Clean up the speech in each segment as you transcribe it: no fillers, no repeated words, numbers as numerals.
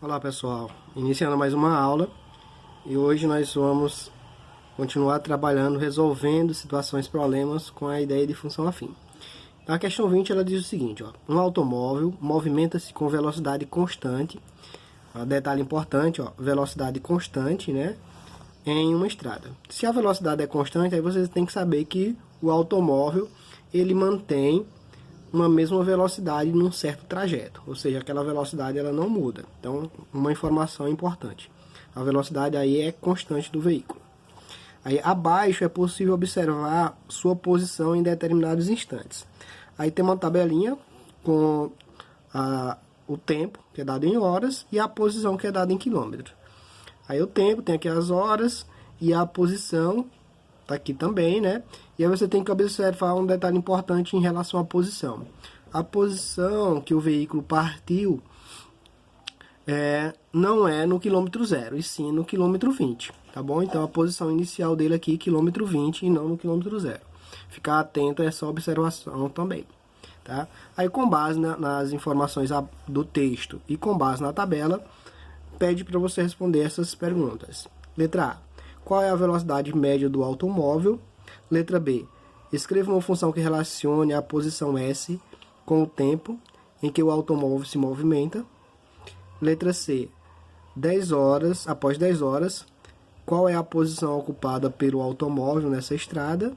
Olá pessoal, iniciando mais uma aula e hoje nós vamos continuar trabalhando, resolvendo situações, problemas com a ideia de função afim. A questão 20 ela diz o seguinte, ó, um automóvel movimenta-se com velocidade constante, detalhe importante, ó, velocidade constante, né, em uma estrada. Se a velocidade é constante, aí você tem que saber que o automóvel ele mantém uma mesma velocidade num certo trajeto, ou seja, aquela velocidade ela não muda. Então, uma informação importante. A velocidade aí é constante do veículo. Aí abaixo é possível observar sua posição em determinados instantes. Aí tem uma tabelinha com o tempo, que é dado em horas, e a posição, que é dada em quilômetros. Aí o tempo, tem aqui as horas, e a posição tá aqui também, né? E aí você tem que observar um detalhe importante em relação à posição. A posição que o veículo partiu não é no quilômetro 0, e sim no quilômetro 20, tá bom? Então a posição inicial dele aqui é quilômetro 20 e não no quilômetro 0. Ficar atento a essa observação também, tá? Aí com base nas informações do texto e com base na tabela, pede para você responder essas perguntas. Letra A. Qual é a velocidade média do automóvel? Letra B. Escreva uma função que relacione a posição S com o tempo em que o automóvel se movimenta. Letra C. 10 horas, após 10 horas, qual é a posição ocupada pelo automóvel nessa estrada?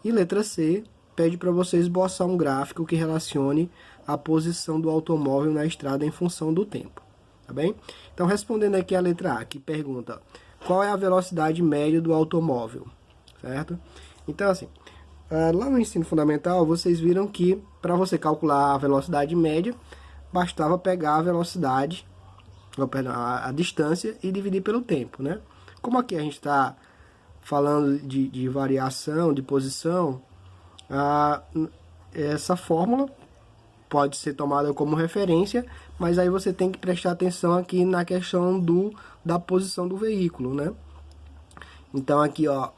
E letra C. Pede para você esboçar um gráfico que relacione a posição do automóvel na estrada em função do tempo. Tá bem? Então, respondendo aqui a letra A, que pergunta qual é a velocidade média do automóvel, certo? Então, assim, lá no ensino fundamental, vocês viram que para você calcular a velocidade média, bastava pegar a velocidade, a distância e dividir pelo tempo, né? Como aqui a gente está falando de variação, de posição, essa fórmula pode ser tomada como referência, mas aí você tem que prestar atenção aqui na questão da posição do veículo, né? Então aqui, ó,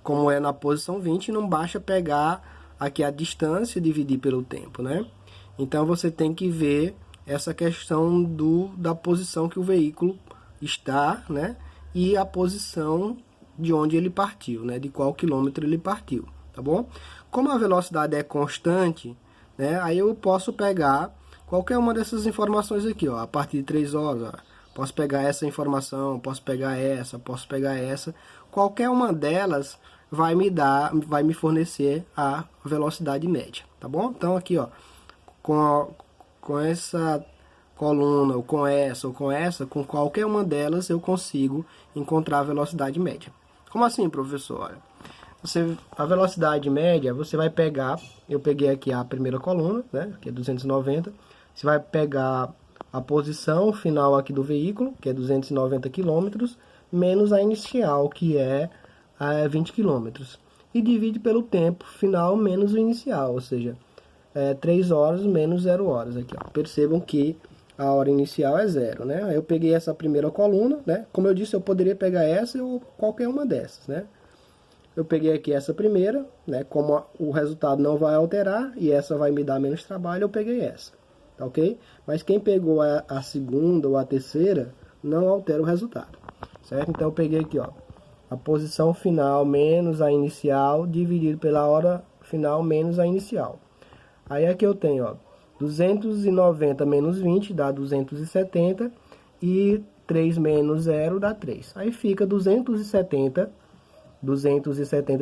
como é na posição 20, não basta pegar aqui a distância e dividir pelo tempo, né? Então você tem que ver essa questão da posição que o veículo está, né? E a posição de onde ele partiu, né? De qual quilômetro ele partiu, tá bom? Como a velocidade é constante, né? Aí eu posso pegar qualquer uma dessas informações aqui, ó, a partir de 3 horas, ó. Posso pegar essa informação, posso pegar essa, posso pegar essa. Qualquer uma delas vai me fornecer a velocidade média, tá bom? Então aqui, ó, com essa coluna, ou com essa, com qualquer uma delas eu consigo encontrar a velocidade média. Como assim, professor? Olha, a velocidade média, você vai pegar, eu peguei aqui a primeira coluna, né, que é 290, você vai pegar a posição final aqui do veículo, que é 290 km, menos a inicial, que é 20 km, e divide pelo tempo final menos o inicial, ou seja, 3 horas menos 0 horas. Aqui, ó. Percebam que a hora inicial é 0, né? Aí eu peguei essa primeira coluna, né? Como eu disse, eu poderia pegar essa ou qualquer uma dessas, né? Eu peguei aqui essa primeira, né? Como o resultado não vai alterar e essa vai me dar menos trabalho, eu peguei essa, tá ok? Mas quem pegou a segunda ou a terceira, não altera o resultado, certo? Então eu peguei aqui, ó, a posição final menos a inicial, dividido pela hora final menos a inicial. Aí aqui eu tenho, ó, 290 menos 20 dá 270 e 3 menos 0 dá 3. Aí fica 270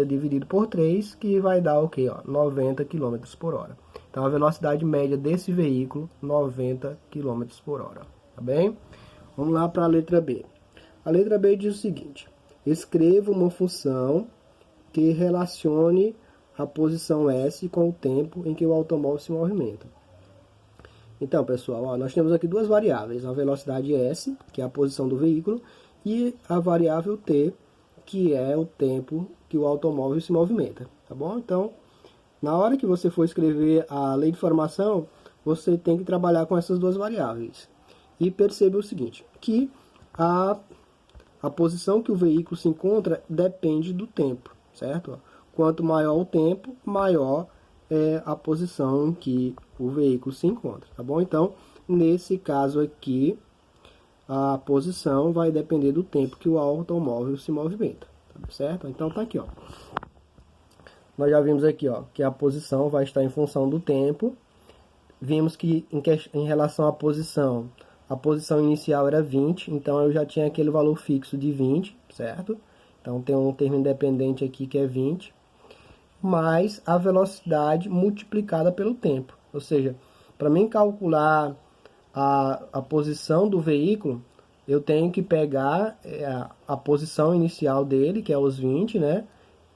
dividido por 3, que vai dar o quê? Ó, 90 km por hora. Então a velocidade média desse veículo, 90 km por hora. Tá bem? Vamos lá para a letra B. A letra B diz o seguinte: escreva uma função que relacione a posição S com o tempo em que o automóvel se movimenta. Então, pessoal, ó, nós temos aqui duas variáveis, a velocidade S, que é a posição do veículo, e a variável T, que é o tempo que o automóvel se movimenta, tá bom? Então, na hora que você for escrever a lei de formação, você tem que trabalhar com essas duas variáveis. E perceba o seguinte, que a posição que o veículo se encontra depende do tempo, certo? Quanto maior o tempo, maior é a posição em que o veículo se encontra, tá bom? Então, nesse caso aqui, a posição vai depender do tempo que o automóvel se movimenta, tá certo? Então tá aqui, ó. Nós já vimos aqui, ó, que a posição vai estar em função do tempo. Vimos que em relação à posição, a posição inicial era 20, então eu já tinha aquele valor fixo de 20, certo? Então tem um termo independente aqui que é 20, mais a velocidade multiplicada pelo tempo. Ou seja, para mim calcular a posição do veículo, eu tenho que pegar a posição inicial dele, que é os 20, né?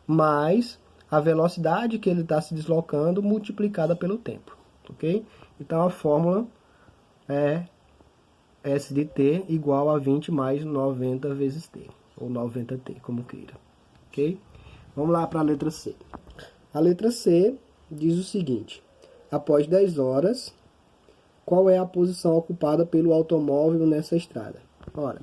Mais a velocidade que ele está se deslocando multiplicada pelo tempo, ok? Então a fórmula é S de T igual a 20 mais 90 vezes T, ou 90T, como queira, ok? Vamos lá para a letra C. A letra C diz o seguinte: após 10 horas, qual é a posição ocupada pelo automóvel nessa estrada? Ora,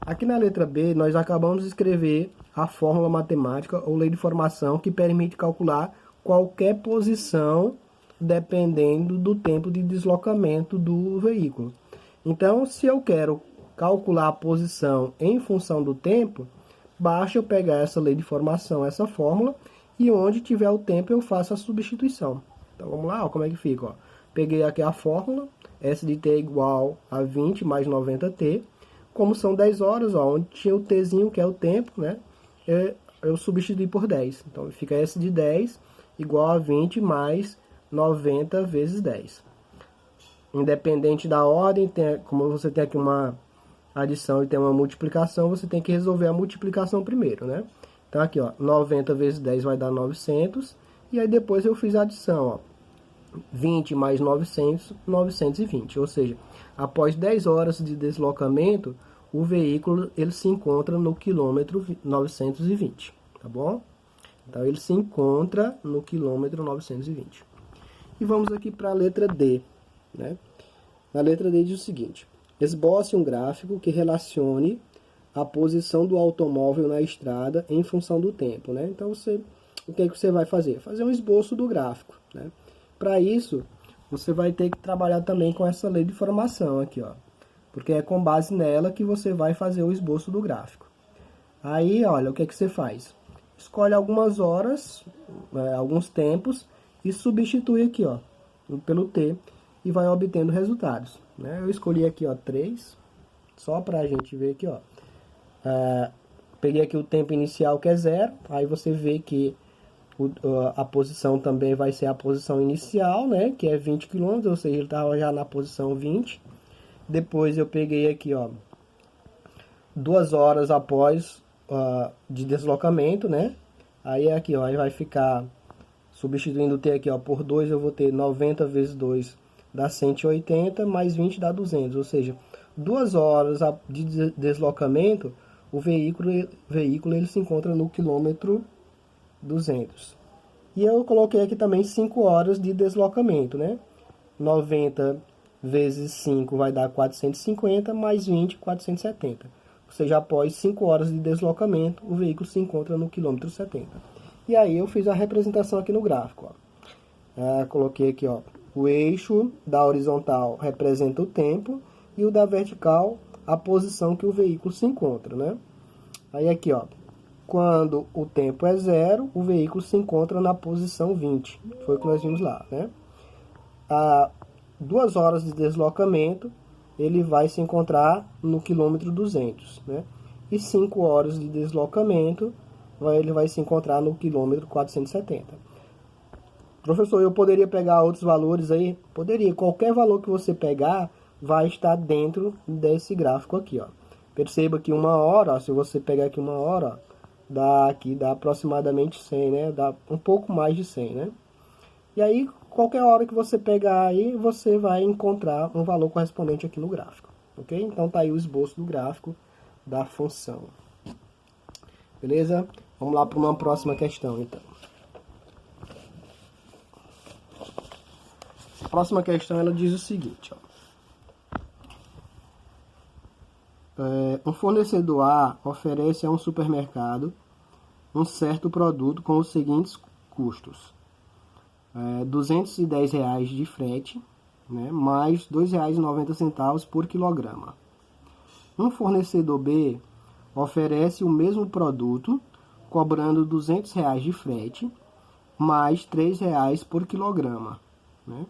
aqui na letra B, nós acabamos de escrever a fórmula matemática ou lei de formação que permite calcular qualquer posição dependendo do tempo de deslocamento do veículo. Então, se eu quero calcular a posição em função do tempo, basta eu pegar essa lei de formação, essa fórmula, e onde tiver o tempo eu faço a substituição. Então, vamos lá, ó, como é que fica? Ó. Peguei aqui a fórmula, S de T é igual a 20 mais 90T. Como são 10 horas, ó, onde tinha o Tzinho, que é o tempo, né? Eu substituí por 10. Então, fica S de 10 igual a 20 mais 90 vezes 10. Independente da ordem, como você tem aqui uma adição e tem uma multiplicação, você tem que resolver a multiplicação primeiro, né? Então, aqui, ó, 90 vezes 10 vai dar 900. E aí, depois eu fiz a adição, ó. 20 mais 900, 920. Ou seja, após 10 horas de deslocamento, o veículo ele se encontra no quilômetro 920, tá bom? Então, ele se encontra no quilômetro 920. E vamos aqui para a letra D, né? Na letra D diz o seguinte: esboce um gráfico que relacione a posição do automóvel na estrada em função do tempo, né? Então, o que é que você vai fazer? Fazer um esboço do gráfico, né? Para isso, você vai ter que trabalhar também com essa lei de formação aqui, ó. Porque é com base nela que você vai fazer o esboço do gráfico. Aí, olha, o que é que você faz? Escolhe algumas horas, alguns tempos, e substitui aqui, ó, pelo T, e vai obtendo resultados, né? Eu escolhi aqui, ó, 3, só para a gente ver aqui, ó. Peguei aqui o tempo inicial, que é 0, aí você vê que a posição também vai ser a posição inicial, né, que é 20 km, ou seja, ele estava já na posição 20. Depois eu peguei aqui, ó, 2 horas após de deslocamento, né, aí aqui, ó, aí vai ficar, substituindo o T aqui, ó, por 2, eu vou ter 90 vezes 2 dá 180, mais 20 dá 200, ou seja, 2 horas de deslocamento, o veículo ele se encontra no quilômetro 200. E eu coloquei aqui também 5 horas de deslocamento, né? 90 vezes 5 vai dar 450, mais 20, 470. Ou seja, após 5 horas de deslocamento, o veículo se encontra no quilômetro 70. E aí eu fiz a representação aqui no gráfico, ó. Coloquei aqui, ó, o eixo da horizontal representa o tempo e o da vertical a posição que o veículo se encontra, né? Aí aqui, ó, quando o tempo é 0, o veículo se encontra na posição 20. Foi o que nós vimos lá, né? A 2 horas de deslocamento, ele vai se encontrar no quilômetro 200, né? E 5 horas de deslocamento, ele vai se encontrar no quilômetro 470. Professor, eu poderia pegar outros valores aí? Poderia. Qualquer valor que você pegar vai estar dentro desse gráfico aqui, ó. Perceba que 1 hora, ó, se você pegar aqui 1 hora, ó, dá aproximadamente 100, né? Dá um pouco mais de 100, né? E aí, qualquer hora que você pegar aí, você vai encontrar um valor correspondente aqui no gráfico, ok? Então, tá aí o esboço do gráfico da função. Beleza? Vamos lá para uma próxima questão, então. A próxima questão, ela diz o seguinte, ó. Um fornecedor A oferece a um supermercado um certo produto com os seguintes custos: R$210 de frete, né, mais R$2,90 por quilograma. um fornecedor B oferece o mesmo produto, cobrando R$ 200 de frete, mais R$ 3 por quilograma, né?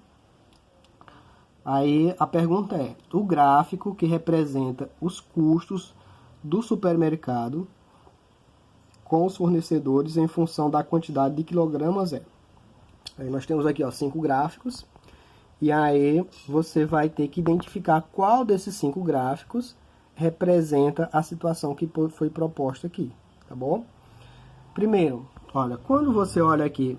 Aí a pergunta é, o gráfico que representa os custos do supermercado com os fornecedores em função da quantidade de quilogramas é. Aí nós temos aqui, ó, 5 gráficos, e aí você vai ter que identificar qual desses 5 gráficos representa a situação que foi proposta aqui, tá bom? Primeiro, olha, quando você olha aqui, R$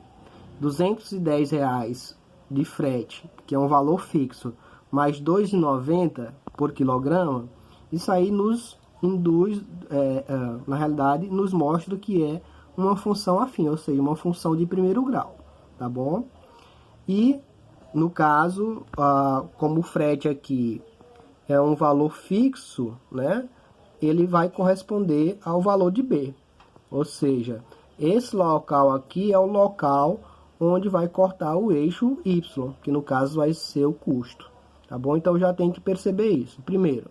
210 de frete, que é um valor fixo, mais R$ 2,90 por quilograma, isso aí nos induz, na realidade, nos mostra que é uma função afim, ou seja, uma função de primeiro grau, tá bom? E, no caso, como o frete aqui é um valor fixo, né, ele vai corresponder ao valor de B, ou seja, esse local aqui é o local onde vai cortar o eixo Y, que no caso vai ser o custo, tá bom? Então já tem que perceber isso. Primeiro,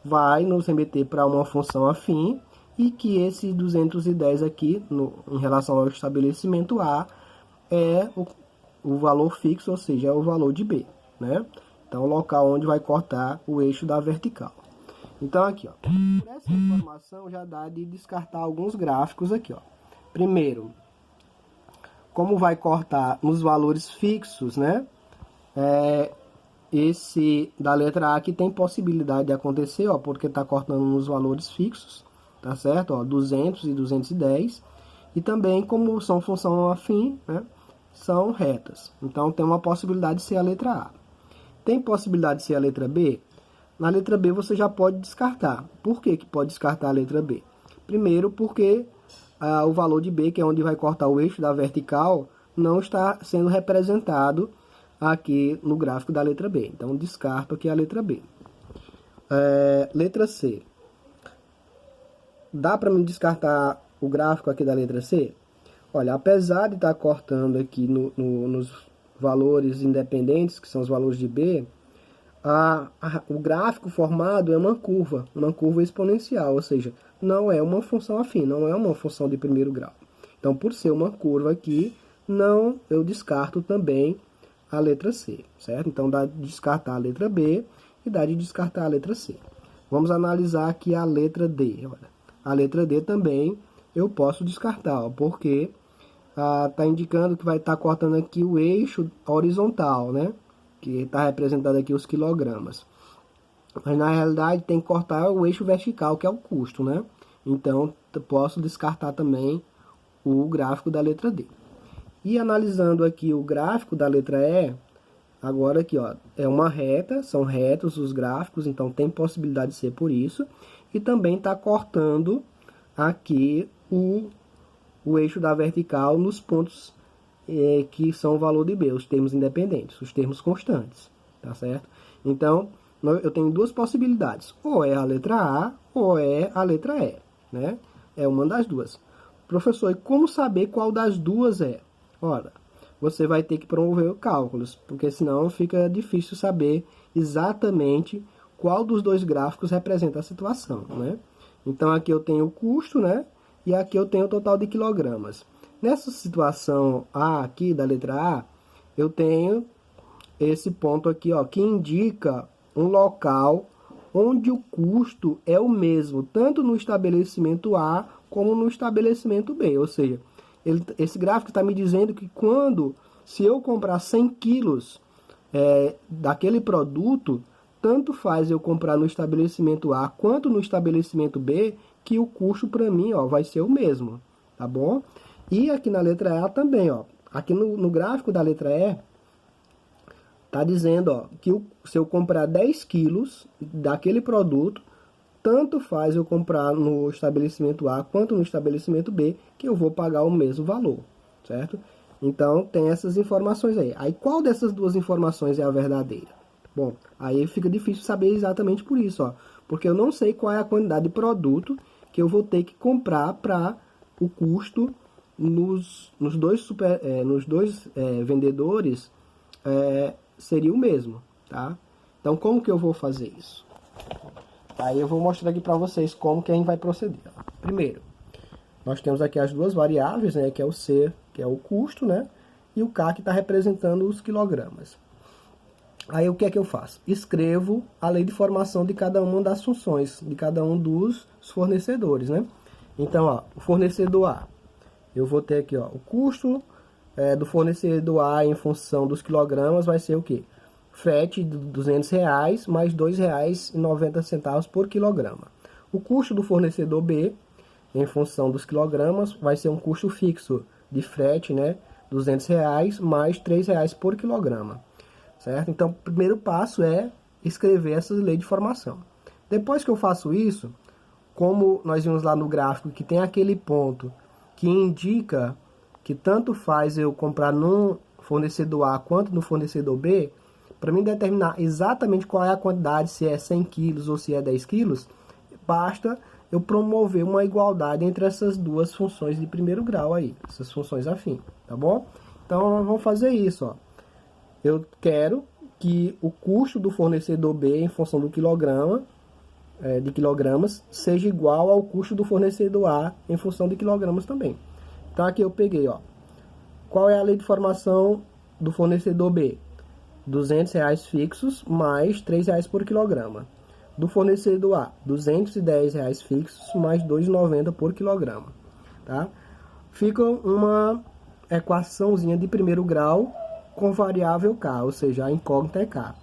vai nos remeter para uma função afim e que esse 210 aqui, em relação ao estabelecimento A, é o valor fixo, ou seja, é o valor de B, né? Então, o local onde vai cortar o eixo da vertical. Então, aqui, ó, por essa informação já dá de descartar alguns gráficos aqui, ó. Primeiro, como vai cortar nos valores fixos, né? Esse da letra A aqui tem possibilidade de acontecer, ó, porque está cortando nos valores fixos, tá certo? Ó, 200 e 210. E também, como são função afim, né? São retas. Então, tem uma possibilidade de ser a letra A. Tem possibilidade de ser a letra B? Na letra B você já pode descartar. Por que que pode descartar a letra B? Primeiro, porque o valor de B, que é onde vai cortar o eixo da vertical, não está sendo representado aqui no gráfico da letra B. Então, descarto aqui a letra B. Letra C. Dá para me descartar o gráfico aqui da letra C? Olha, apesar de estar cortando aqui nos valores independentes, que são os valores de B, o gráfico formado é uma curva exponencial, ou seja, não é uma função afim, não é uma função de primeiro grau. Então, por ser uma curva aqui, eu descarto também a letra C, certo? Então, dá de descartar a letra B e dá de descartar a letra C. Vamos analisar aqui a letra D. Olha, a letra D também eu posso descartar, ó, porque está indicando que vai estar cortando aqui o eixo horizontal, né? Que está representado aqui os quilogramas. Mas na realidade tem que cortar o eixo vertical, que é o custo, né? Então, posso descartar também o gráfico da letra D. E analisando aqui o gráfico da letra E, agora aqui, ó, é uma reta, são retos os gráficos, então tem possibilidade de ser por isso. E também está cortando aqui o eixo da vertical nos pontos que são o valor de B, os termos independentes, os termos constantes, tá certo? Então, eu tenho duas possibilidades, ou é a letra A ou é a letra E, né? É uma das duas. Professor, e como saber qual das duas é? Ora, você vai ter que promover cálculos, porque senão fica difícil saber exatamente qual dos dois gráficos representa a situação, né? Então, aqui eu tenho o custo, né? E aqui eu tenho o total de quilogramas. Nessa situação A aqui, da letra A, eu tenho esse ponto aqui, ó, que indica um local onde o custo é o mesmo, tanto no estabelecimento A como no estabelecimento B. Ou seja, esse gráfico está me dizendo que se eu comprar 100 quilos daquele produto, tanto faz eu comprar no estabelecimento A quanto no estabelecimento B, que o custo para mim, ó, vai ser o mesmo, tá bom? E aqui na letra A também, ó, aqui no gráfico da letra E, tá dizendo, ó, que se eu comprar 10 quilos daquele produto, tanto faz eu comprar no estabelecimento A quanto no estabelecimento B, que eu vou pagar o mesmo valor, certo? Então, tem essas informações aí. Aí, qual dessas duas informações é a verdadeira? Bom, aí fica difícil saber exatamente por isso, ó, porque eu não sei qual é a quantidade de produto que eu vou ter que comprar para o custo nos dois vendedores seria o mesmo, tá? Então, como que eu vou fazer isso? Aí eu vou mostrar aqui para vocês como que a gente vai proceder. Primeiro, nós temos aqui as duas variáveis, né, que é o C, que é o custo, né, e o K, que está representando os quilogramas. Aí o que é que eu faço? Escrevo a lei de formação de cada uma das funções, de cada um dos fornecedores, né? Então, ó, o fornecedor A, eu vou ter aqui, ó, o custo do fornecedor A em função dos quilogramas vai ser o quê? Frete de R$200 mais R$2,90 por quilograma. O custo do fornecedor B, em função dos quilogramas, vai ser um custo fixo de frete, né? R$200 mais R$3 por quilograma. Certo? Então, o primeiro passo é escrever essa lei de formação. Depois que eu faço isso, como nós vimos lá no gráfico que tem aquele ponto que indica que tanto faz eu comprar no fornecedor A quanto no fornecedor B, para mim determinar exatamente qual é a quantidade, se é 100 quilos ou se é 10 quilos, basta eu promover uma igualdade entre essas duas funções de primeiro grau aí, essas funções afins, tá bom? Então, vamos fazer isso, ó. Eu quero que o custo do fornecedor B em função do quilograma, de quilogramas, seja igual ao custo do fornecedor A em função de quilogramas também. Então aqui eu peguei, ó, qual é a lei de formação do fornecedor B? R$200 fixos mais R$3 por quilograma. Do fornecedor A, R$210 fixos mais R$2,90 por quilograma. Tá? Fica uma equaçãozinha de primeiro grau com variável K, ou seja, a incógnita é K.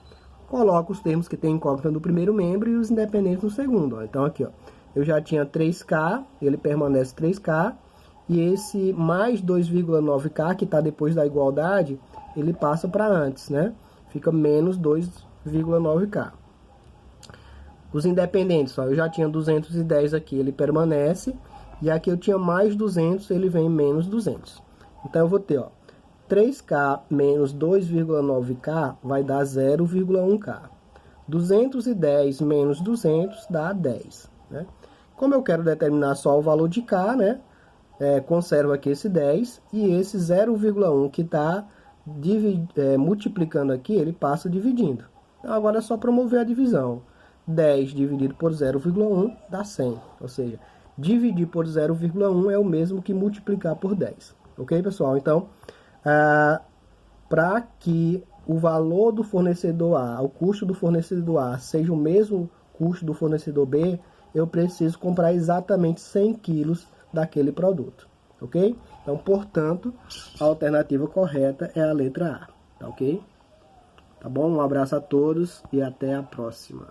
Coloco os termos que tem incógnita no primeiro membro e os independentes no segundo. Ó. Então aqui, ó, eu já tinha 3K, ele permanece 3K, e esse mais 2,9K, que está depois da igualdade, ele passa para antes, né? Fica menos 2,9K. Os independentes, ó, eu já tinha 210 aqui, ele permanece, e aqui eu tinha mais 200, ele vem menos 200. Então eu vou ter, ó, 3K menos 2,9K vai dar 0,1K. 210 menos 200 dá 10. Né? Como eu quero determinar só o valor de K, né? Conservo aqui esse 10 e esse 0,1 que está multiplicando aqui, ele passa dividindo. Então, agora é só promover a divisão. 10 dividido por 0,1 dá 100. Ou seja, dividir por 0,1 é o mesmo que multiplicar por 10. Ok, pessoal? Então, para que o valor do fornecedor A, o custo do fornecedor A, seja o mesmo custo do fornecedor B, eu preciso comprar exatamente 100 quilos daquele produto, ok? Então, portanto, a alternativa correta é a letra A, tá ok? Tá bom? Um abraço a todos e até a próxima.